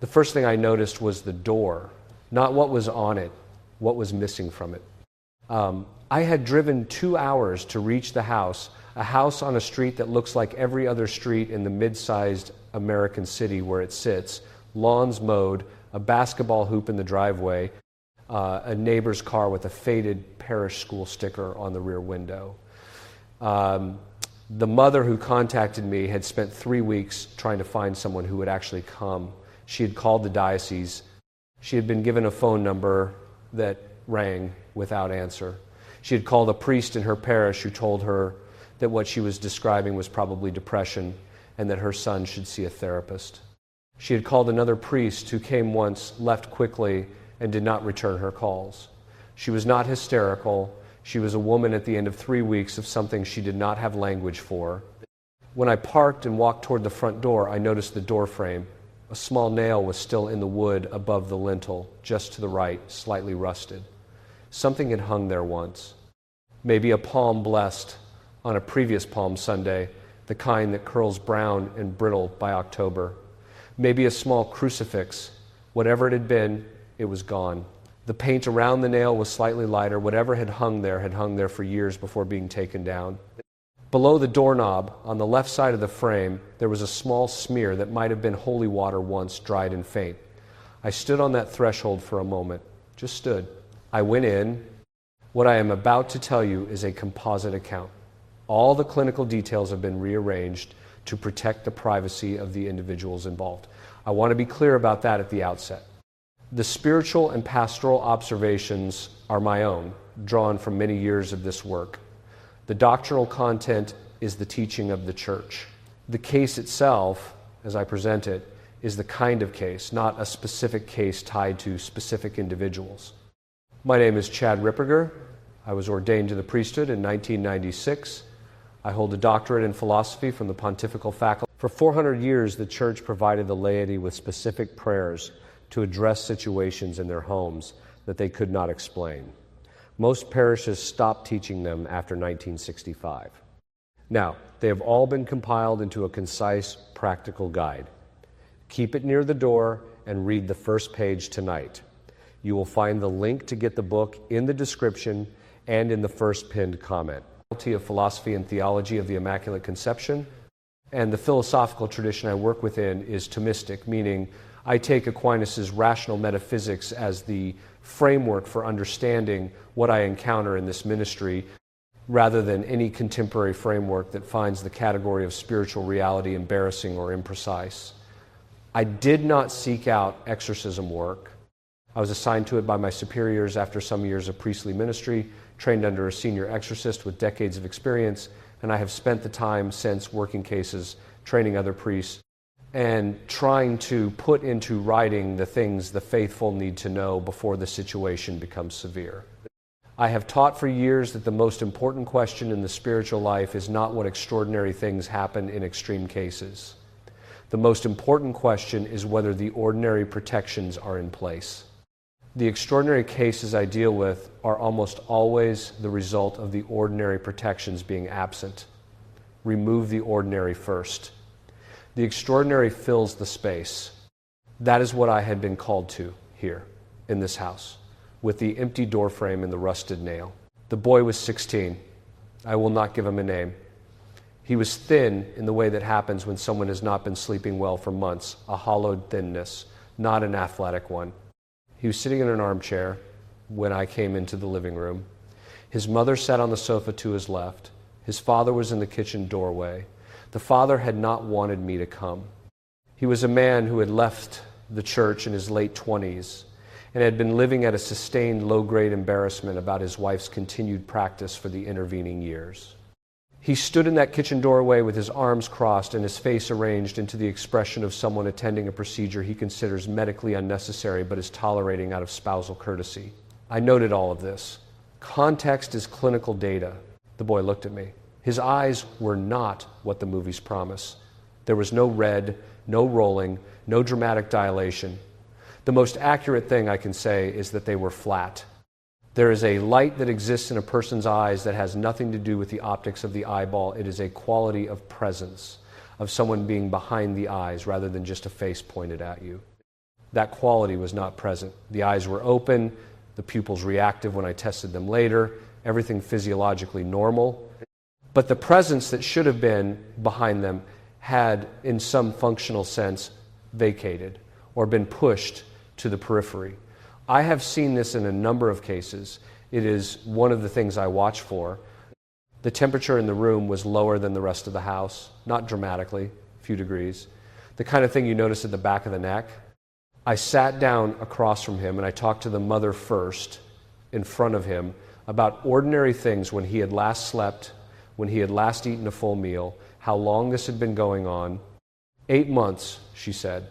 The first thing I noticed was the door, not what was on it, what was missing from it. I had driven 2 hours to reach the house, a house on a street that looks like every other street in the mid-sized American city where it sits, lawns mowed, a basketball hoop in the driveway, a neighbor's car with a faded parish school sticker on the rear window. The mother who contacted me had spent 3 weeks trying to find someone who would actually come. She had called the diocese. She had been given a phone number that rang without answer. She had called a priest in her parish who told her that what she was describing was probably depression and that her son should see a therapist. She had called another priest who came once, left quickly, and did not return her calls. She was not hysterical. She was a woman at the end of 3 weeks of something she did not have language for. When I parked and walked toward the front door, I noticed the door frame. A small nail was still in the wood above the lintel, just to the right, slightly rusted. Something had hung there once. Maybe a palm blessed on a previous Palm Sunday, the kind that curls brown and brittle by October. Maybe a small crucifix. Whatever it had been, it was gone. The paint around the nail was slightly lighter. Whatever had hung there for years before being taken down. Below the doorknob, on the left side of the frame, there was a small smear that might have been holy water once, dried and faint. I stood on that threshold for a moment, just stood. I went in. What I am about to tell you is a composite account. All the clinical details have been rearranged to protect the privacy of the individuals involved. I want to be clear about that at the outset. The spiritual and pastoral observations are my own, drawn from many years of this work. The doctrinal content is the teaching of the Church. The case itself, as I present it, is the kind of case, not a specific case tied to specific individuals. My name is Chad Ripperger. I was ordained to the priesthood in 1996. I hold a doctorate in philosophy from the Pontifical Faculty. For 400 years, the Church provided the laity with specific prayers to address situations in their homes that they could not explain. Most parishes stopped teaching them after 1965. Now, they have all been compiled into a concise, practical guide. Keep it near the door and read the first page tonight. You will find the link to get the book in the description and in the first pinned comment. Faculty of Philosophy and Theology of the Immaculate Conception, and the philosophical tradition I work within is Thomistic, meaning I take Aquinas' rational metaphysics as the framework for understanding what I encounter in this ministry, rather than any contemporary framework that finds the category of spiritual reality embarrassing or imprecise. I did not seek out exorcism work. I was assigned to it by my superiors after some years of priestly ministry, trained under a senior exorcist with decades of experience, and I have spent the time since working cases, training other priests, and trying to put into writing the things the faithful need to know before the situation becomes severe. I have taught for years that the most important question in the spiritual life is not what extraordinary things happen in extreme cases. The most important question is whether the ordinary protections are in place. The extraordinary cases I deal with are almost always the result of the ordinary protections being absent. Remove the ordinary first. The extraordinary fills the space. That is what I had been called to here in this house, with the empty door frame and the rusted nail. The boy was 16. I will not give him a name. He was thin in the way that happens when someone has not been sleeping well for months, a hollowed thinness, not an athletic one. He was sitting in an armchair when I came into the living room. His mother sat on the sofa to his left. His father was in the kitchen doorway. The father had not wanted me to come. He was a man who had left the church in his late 20s and had been living at a sustained low-grade embarrassment about his wife's continued practice for the intervening years. He stood in that kitchen doorway with his arms crossed and his face arranged into the expression of someone attending a procedure he considers medically unnecessary but is tolerating out of spousal courtesy. I noted all of this. Context is clinical data. The boy looked at me. His eyes were not what the movies promise. There was no red, no rolling, no dramatic dilation. The most accurate thing I can say is that they were flat. There is a light that exists in a person's eyes that has nothing to do with the optics of the eyeball. It is a quality of presence, of someone being behind the eyes rather than just a face pointed at you. That quality was not present. The eyes were open, the pupils reactive when I tested them later, everything physiologically normal. But the presence that should have been behind them had, in some functional sense, vacated or been pushed to the periphery. I have seen this in a number of cases. It is one of the things I watch for. The temperature in the room was lower than the rest of the house, not dramatically, a few degrees. The kind of thing you notice at the back of the neck. I sat down across from him and I talked to the mother first in front of him about ordinary things: when he had last slept, when he had last eaten a full meal, how long this had been going on. 8 months, she said,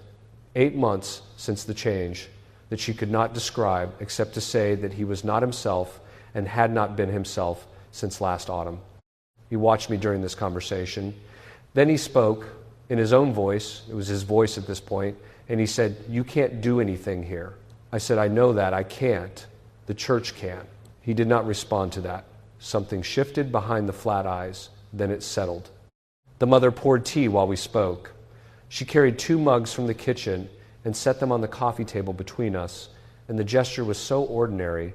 8 months since the change that she could not describe except to say that he was not himself and had not been himself since last autumn. He watched me during this conversation. Then he spoke in his own voice. It was his voice at this point. And he said, "You can't do anything here." I said, "I know that. I can't. The church can." He did not respond to that. Something shifted behind the flat eyes. Then it settled. The mother poured tea while we spoke. She carried 2 mugs from the kitchen and set them on the coffee table between us. And the gesture was so ordinary,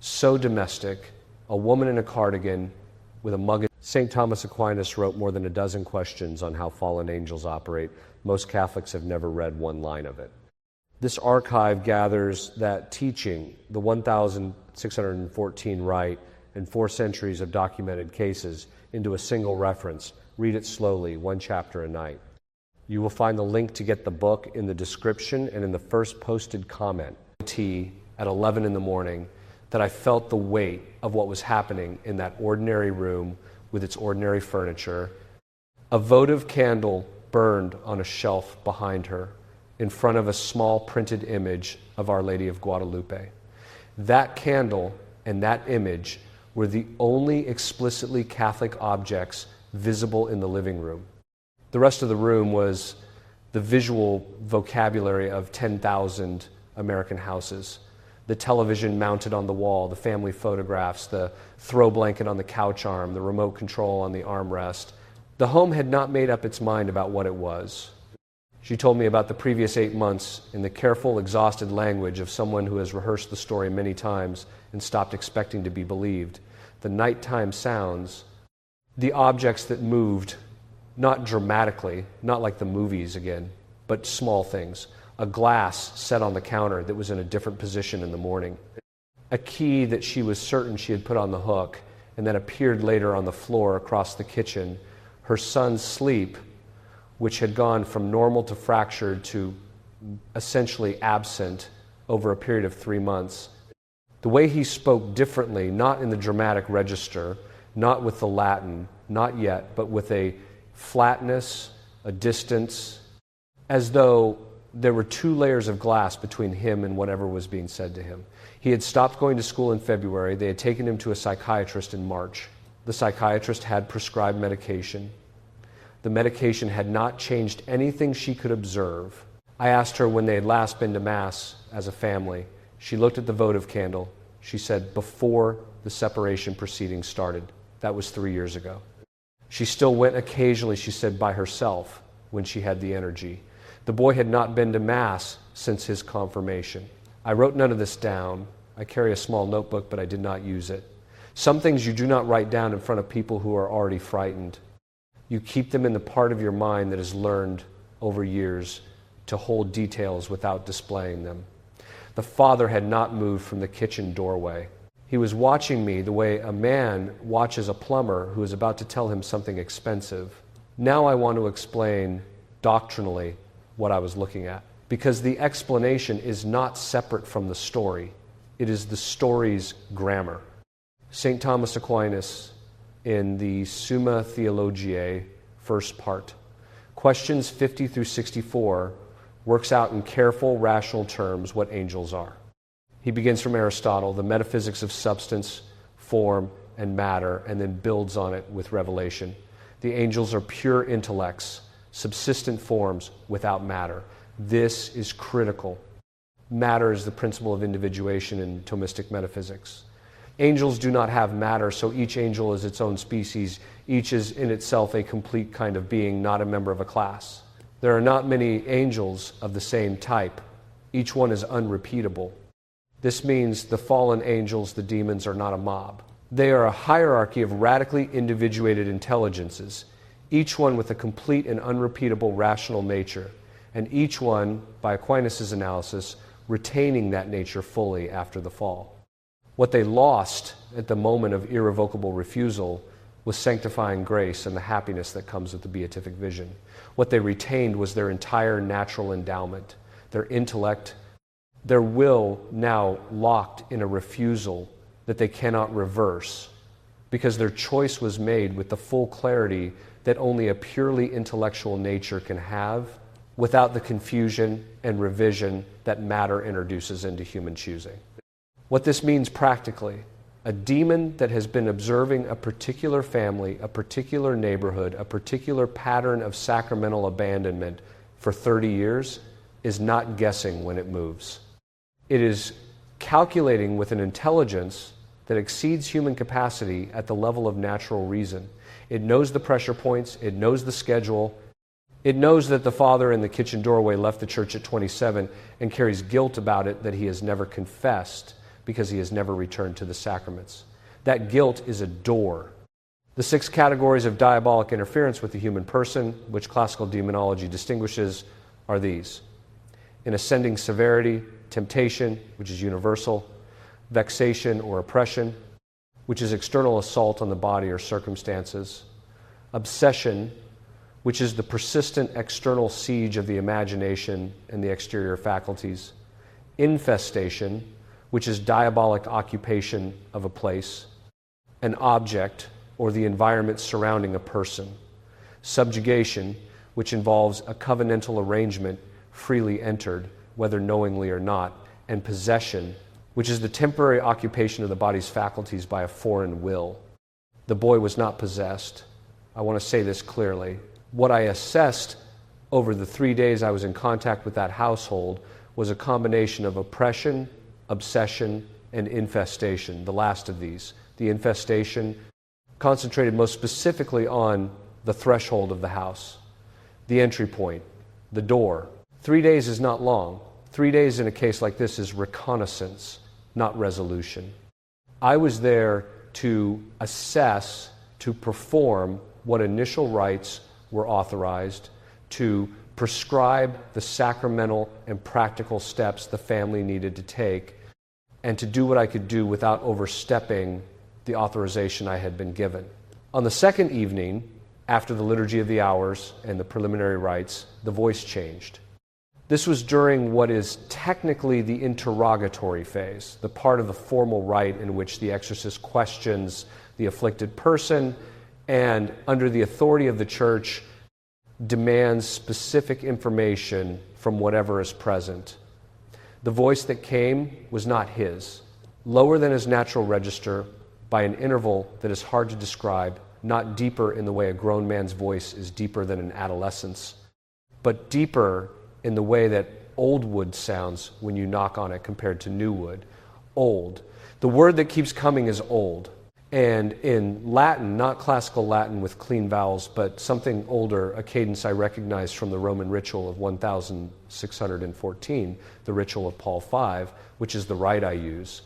so domestic. A woman in a cardigan with a mug. St. Thomas Aquinas wrote more than a dozen questions on how fallen angels operate. Most Catholics have never read one line of it. This archive gathers that teaching, the 1,614 rite, and 4 centuries of documented cases into a single reference. Read it slowly, 1 chapter a night. You will find the link to get the book in the description and in the first posted comment. Tea at 11 in the morning, that I felt the weight of what was happening in that ordinary room with its ordinary furniture. A votive candle burned on a shelf behind her in front of a small printed image of Our Lady of Guadalupe. That candle and that image were the only explicitly Catholic objects visible in the living room. The rest of the room was the visual vocabulary of 10,000 American houses. The television mounted on the wall, the family photographs, the throw blanket on the couch arm, the remote control on the armrest. The home had not made up its mind about what it was. She told me about the previous 8 months in the careful, exhausted language of someone who has rehearsed the story many times and stopped expecting to be believed. The nighttime sounds, the objects that moved, not dramatically, not like the movies again, but small things. A glass set on the counter that was in a different position in the morning. A key that she was certain she had put on the hook and that appeared later on the floor across the kitchen. Her son's sleep, which had gone from normal to fractured to essentially absent over a period of 3 months. The way he spoke differently, not in the dramatic register, not with the Latin, not yet, but with a flatness, a distance, as though there were 2 layers of glass between him and whatever was being said to him. He had stopped going to school in February. They had taken him to a psychiatrist in March. The psychiatrist had prescribed medication. The medication had not changed anything she could observe. I asked her when they had last been to Mass as a family. She looked at the votive candle. She said, before the separation proceedings started. That was 3 years ago. She still went occasionally, she said, by herself when she had the energy. The boy had not been to Mass since his confirmation. I wrote none of this down. I carry a small notebook, but I did not use it. Some things you do not write down in front of people who are already frightened. You keep them in the part of your mind that has learned over years to hold details without displaying them. The father had not moved from the kitchen doorway. He was watching me the way a man watches a plumber who is about to tell him something expensive. Now I want to explain doctrinally what I was looking at, because the explanation is not separate from the story. It is the story's grammar. St. Thomas Aquinas, in the Summa Theologiae, first part, questions 50 through 64, works out in careful, rational terms what angels are. He begins from Aristotle, the metaphysics of substance, form, and matter, and then builds on it with revelation. The angels are pure intellects, subsistent forms without matter. This is critical. Matter is the principle of individuation in Thomistic metaphysics. Angels do not have matter, so each angel is its own species. Each is in itself a complete kind of being, not a member of a class. There are not many angels of the same type. Each one is unrepeatable. This means the fallen angels, the demons, are not a mob. They are a hierarchy of radically individuated intelligences, each one with a complete and unrepeatable rational nature, and each one, by Aquinas' analysis, retaining that nature fully after the fall. What they lost at the moment of irrevocable refusal was sanctifying grace and the happiness that comes with the beatific vision. What they retained was their entire natural endowment, their intellect, their will now locked in a refusal that they cannot reverse, because their choice was made with the full clarity that only a purely intellectual nature can have, without the confusion and revision that matter introduces into human choosing. What this means practically: a demon that has been observing a particular family, a particular neighborhood, a particular pattern of sacramental abandonment for 30 years is not guessing when it moves. It is calculating with an intelligence that exceeds human capacity at the level of natural reason. It knows the pressure points, it knows the schedule, it knows that the father in the kitchen doorway left the church at 27 and carries guilt about it that he has never confessed because he has never returned to the sacraments. That guilt is a door. The 6 categories of diabolic interference with the human person, which classical demonology distinguishes, are these: in ascending severity, temptation, which is universal; vexation or oppression, which is external assault on the body or circumstances; obsession, which is the persistent external siege of the imagination and the exterior faculties; infestation, which is diabolic occupation of a place, an object, or the environment surrounding a person; subjugation, which involves a covenantal arrangement freely entered, whether knowingly or not; and possession, which is the temporary occupation of the body's faculties by a foreign will. The boy was not possessed. I want to say this clearly. What I assessed over the 3 days I was in contact with that household was a combination of oppression, obsession, and infestation, the last of these. The infestation concentrated most specifically on the threshold of the house, the entry point, the door. 3 days is not long. 3 days in a case like this is reconnaissance, not resolution. I was there to assess, to perform what initial rites were authorized, to prescribe the sacramental and practical steps the family needed to take, and to do what I could do without overstepping the authorization I had been given. On the second evening, after the Liturgy of the Hours and the preliminary rites, the voice changed. This was during what is technically the interrogatory phase, the part of the formal rite in which the exorcist questions the afflicted person and, under the authority of the church, demands specific information from whatever is present. The voice that came was not his. Lower than his natural register, by an interval that is hard to describe, not deeper in the way a grown man's voice is deeper than an adolescent's, but deeper in the way that old wood sounds when you knock on it compared to new wood. Old. The word that keeps coming is old. And in Latin, not classical Latin with clean vowels, but something older, a cadence I recognized from the Roman ritual of 1614, the ritual of Paul V, which is the rite I use,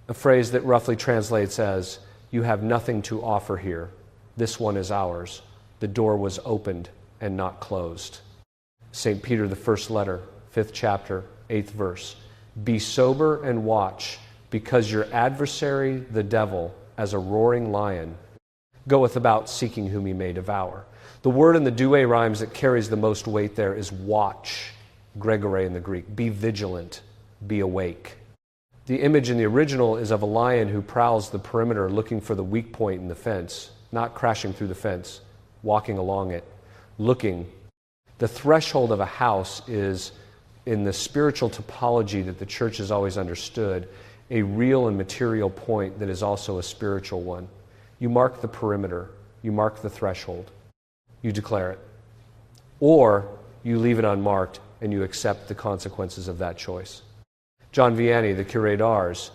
a phrase that roughly translates as, "You have nothing to offer here. This one is ours. The door was opened and not closed." St. Peter, the first letter, 5th chapter, 8th verse. "Be sober and watch, because your adversary, the devil, as a roaring lion, goeth about seeking whom he may devour." The word in the Douay rhymes that carries the most weight there is watch, gregore in the Greek. Be vigilant, be awake. The image in the original is of a lion who prowls the perimeter looking for the weak point in the fence, not crashing through the fence, walking along it, looking. The threshold of a house is, in the spiritual topology that the church has always understood, a real and material point that is also a spiritual one. You mark the perimeter, you mark the threshold, you declare it. Or you leave it unmarked and you accept the consequences of that choice. John Vianney, the curé d'Ars,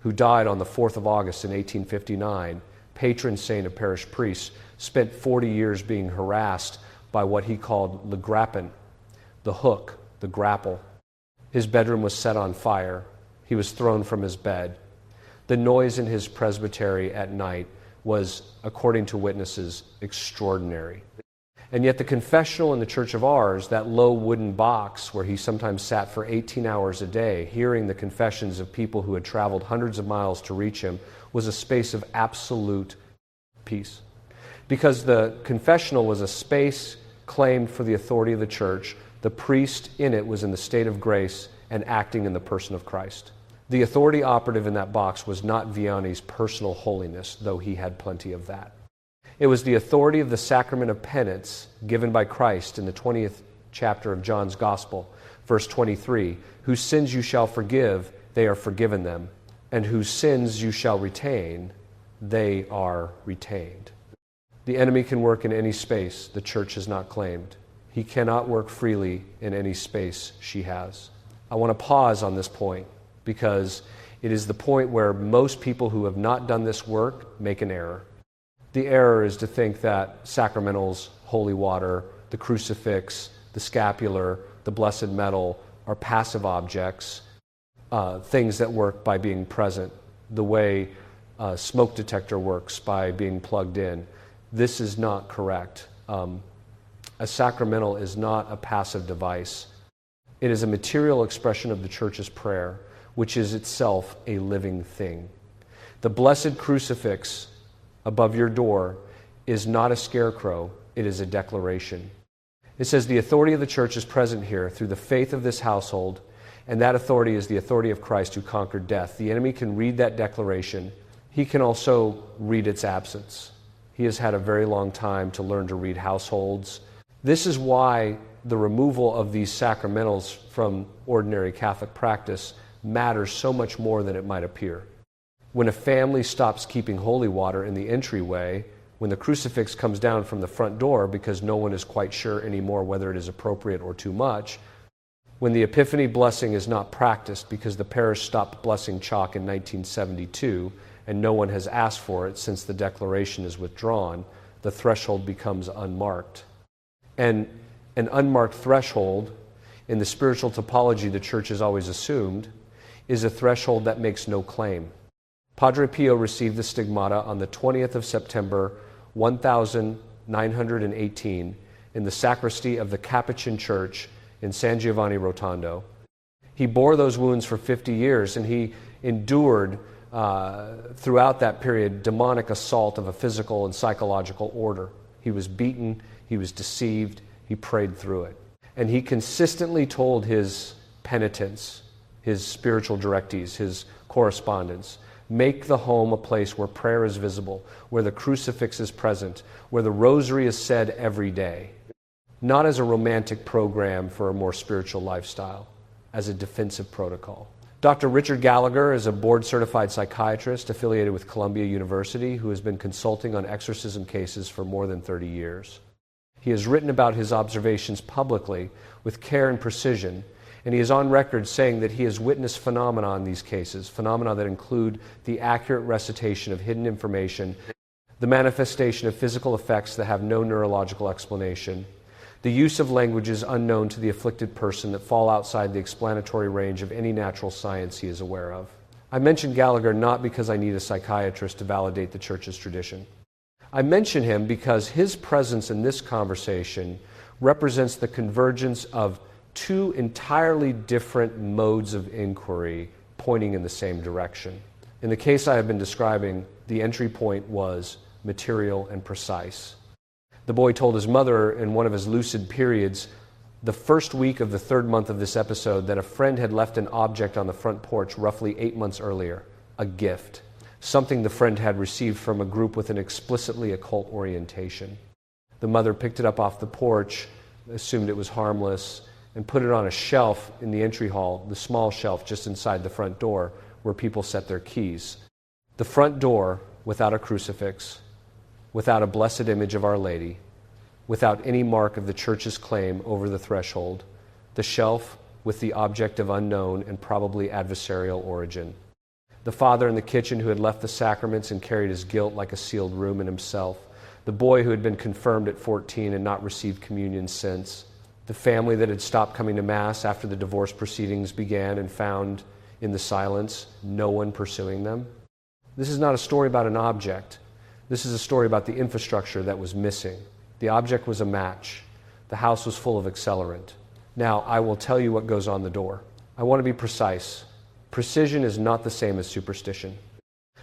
who died on the 4th of August in 1859, patron saint of parish priests, spent 40 years being harassed by what he called le grappin, the hook, the grapple. His bedroom was set on fire. He was thrown from his bed. The noise in his presbytery at night was, according to witnesses, extraordinary. And yet the confessional in the church of ours, that low wooden box where he sometimes sat for 18 hours a day, hearing the confessions of people who had traveled hundreds of miles to reach him, was a space of absolute peace. Because the confessional was a space claimed for the authority of the church, the priest in it was in the state of grace and acting in the person of Christ. The authority operative in that box was not Vianney's personal holiness, though he had plenty of that. It was the authority of the sacrament of penance given by Christ in the 20th chapter of John's Gospel, verse 23, whose sins you shall forgive, they are forgiven them, and whose sins you shall retain, they are retained. The enemy can work in any space the church has not claimed. He cannot work freely in any space she has. I want to pause on this point because it is the point where most people who have not done this work make an error. The error is to think that sacramentals, holy water, the crucifix, the scapular, the blessed metal are passive objects, things that work by being present, the way a smoke detector works by being plugged in. This is not correct. A sacramental is not a passive device. It is a material expression of the church's prayer, which is itself a living thing. The blessed crucifix above your door is not a scarecrow, it is a declaration. It says the authority of the church is present here through the faith of this household, and that authority is the authority of Christ who conquered death. The enemy can read that declaration. He can also read its absence. He has had a very long time to learn to read households. This is why the removal of these sacramentals from ordinary Catholic practice matters so much more than it might appear. When a family stops keeping holy water in the entryway, when the crucifix comes down from the front door because no one is quite sure anymore whether it is appropriate or too much, when the Epiphany blessing is not practiced because the parish stopped blessing chalk in 1972 and no one has asked for it since the declaration is withdrawn, the threshold becomes unmarked. And an unmarked threshold, in the spiritual topology the church has always assumed, is a threshold that makes no claim. Padre Pio received the stigmata on the 20th of September, 1918, in the sacristy of the Capuchin Church in San Giovanni Rotondo. He bore those wounds for 50 years, and he endured throughout that period demonic assault of a physical and psychological order. He was beaten, he was deceived, he prayed through it. And he consistently told his penitents, his spiritual directees, his correspondents, make the home a place where prayer is visible, where the crucifix is present, where the rosary is said every day. Not as a romantic program for a more spiritual lifestyle, as a defensive protocol. Dr. Richard Gallagher is a board-certified psychiatrist affiliated with Columbia University who has been consulting on exorcism cases for more than 30 years. He has written about his observations publicly with care and precision, and he is on record saying that he has witnessed phenomena in these cases, phenomena that include the accurate recitation of hidden information, the manifestation of physical effects that have no neurological explanation, the use of languages unknown to the afflicted person that fall outside the explanatory range of any natural science he is aware of. I mention Gallagher not because I need a psychiatrist to validate the Church's tradition. I mention him because his presence in this conversation represents the convergence of two entirely different modes of inquiry pointing in the same direction. In the case I have been describing, the entry point was material and precise. The boy told his mother in one of his lucid periods, the first week of the third month of this episode, that a friend had left an object on the front porch roughly 8 months earlier, a gift, something the friend had received from a group with an explicitly occult orientation. The mother picked it up off the porch, assumed it was harmless, and put it on a shelf in the entry hall, the small shelf just inside the front door where people set their keys. The front door, without a crucifix, without a blessed image of Our Lady, without any mark of the Church's claim over the threshold, the shelf with the object of unknown and probably adversarial origin. The father in the kitchen who had left the sacraments and carried his guilt like a sealed room in himself. The boy who had been confirmed at 14 and not received communion since. The family that had stopped coming to Mass after the divorce proceedings began and found in the silence no one pursuing them. This is not a story about an object. This is a story about the infrastructure that was missing. The object was a match. The house was full of accelerant. Now, I will tell you what goes on the door. I want to be precise. Precision is not the same as superstition.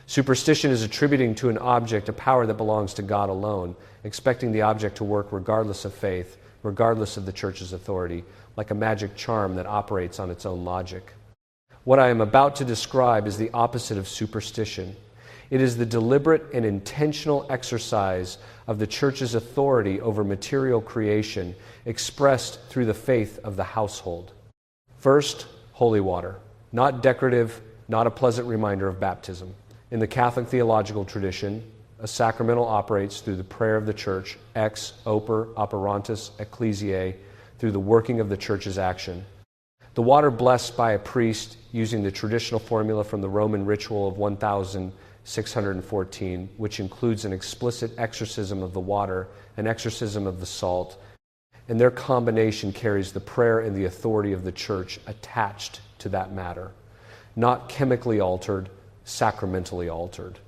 Superstition is attributing to an object a power that belongs to God alone, expecting the object to work regardless of faith, regardless of the church's authority, like a magic charm that operates on its own logic. What I am about to describe is the opposite of superstition. It is the deliberate and intentional exercise of the church's authority over material creation, expressed through the faith of the household. First, holy water. Not decorative, not a pleasant reminder of baptism. In the Catholic theological tradition, a sacramental operates through the prayer of the church, ex opere operantis ecclesiae, through the working of the church's action. The water blessed by a priest using the traditional formula from the Roman ritual of 1614, which includes an explicit exorcism of the water, an exorcism of the salt, and their combination carries the prayer and the authority of the church attached to that matter, not chemically altered, sacramentally altered.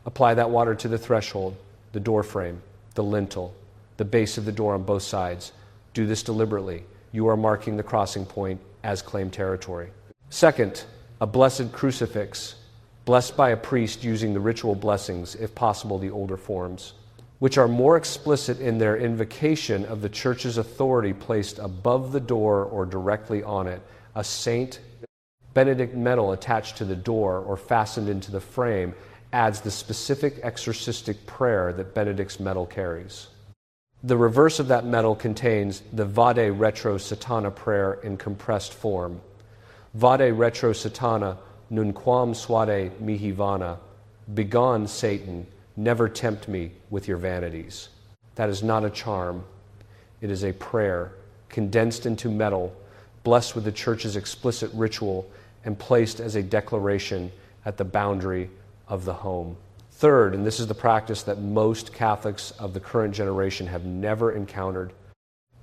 Apply that water to the threshold, the door frame, the lintel, the base of the door on both sides. Do this deliberately. You are marking the crossing point as claimed territory. Second, a blessed crucifix, blessed by a priest using the ritual blessings, if possible the older forms, which are more explicit in their invocation of the church's authority placed above the door or directly on it, a Saint Benedict medal attached to the door or fastened into the frame adds the specific exorcistic prayer that Benedict's medal carries. The reverse of that medal contains the Vade Retro Satana prayer in compressed form. Vade Retro Satana nunquam suade mihi vana. Begone, Satan, never tempt me with your vanities. That is not a charm. It is a prayer, condensed into metal, blessed with the church's explicit ritual, and placed as a declaration at the boundary of the home. Third, and this is the practice that most Catholics of the current generation have never encountered,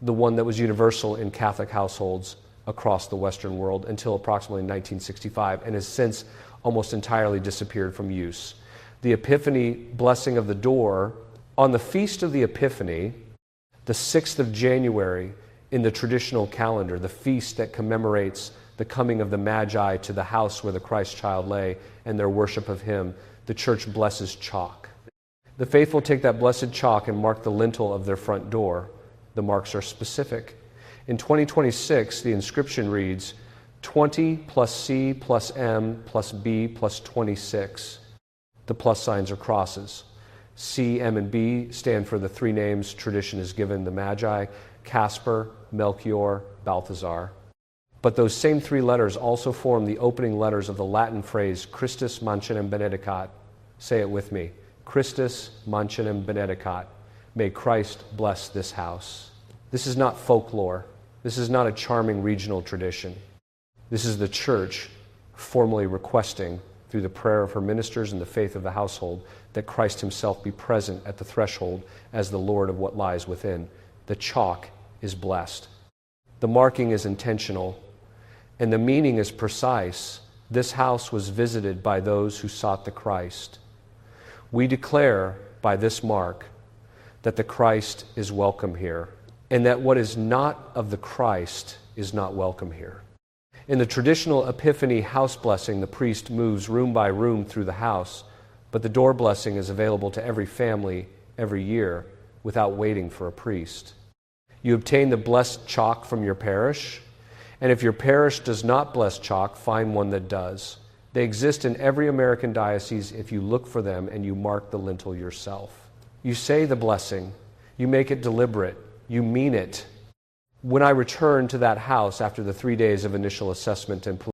the one that was universal in Catholic households across the Western world until approximately 1965 and has since almost entirely disappeared from use. The Epiphany blessing of the door. On the Feast of the Epiphany, the 6th of January in the traditional calendar, the feast that commemorates the coming of the Magi to the house where the Christ child lay and their worship of him, the church blesses chalk. The faithful take that blessed chalk and mark the lintel of their front door. The marks are specific. In 2026, the inscription reads, 20 plus C plus M plus B plus 26. The plus signs are crosses. C, M, and B stand for the three names tradition has given the Magi, Casper, Melchior, Balthazar. But those same three letters also form the opening letters of the Latin phrase Christus Mancenem Benedicat. Say it with me. Christus Mancenem Benedicat. May Christ bless this house. This is not folklore. This is not a charming regional tradition. This is the church formally requesting, through the prayer of her ministers and the faith of the household, that Christ himself be present at the threshold as the Lord of what lies within. The chalk is blessed. The marking is intentional, and the meaning is precise. This house was visited by those who sought the Christ. We declare by this mark that the Christ is welcome here, and that what is not of the Christ is not welcome here. In the traditional Epiphany house blessing, the priest moves room by room through the house, but the door blessing is available to every family every year without waiting for a priest. You obtain the blessed chalk from your parish, and if your parish does not bless chalk, find one that does. They exist in every American diocese if you look for them and you mark the lintel yourself. You say the blessing, you make it deliberate, you mean it. When I returned to that house after the 3 days of initial assessment and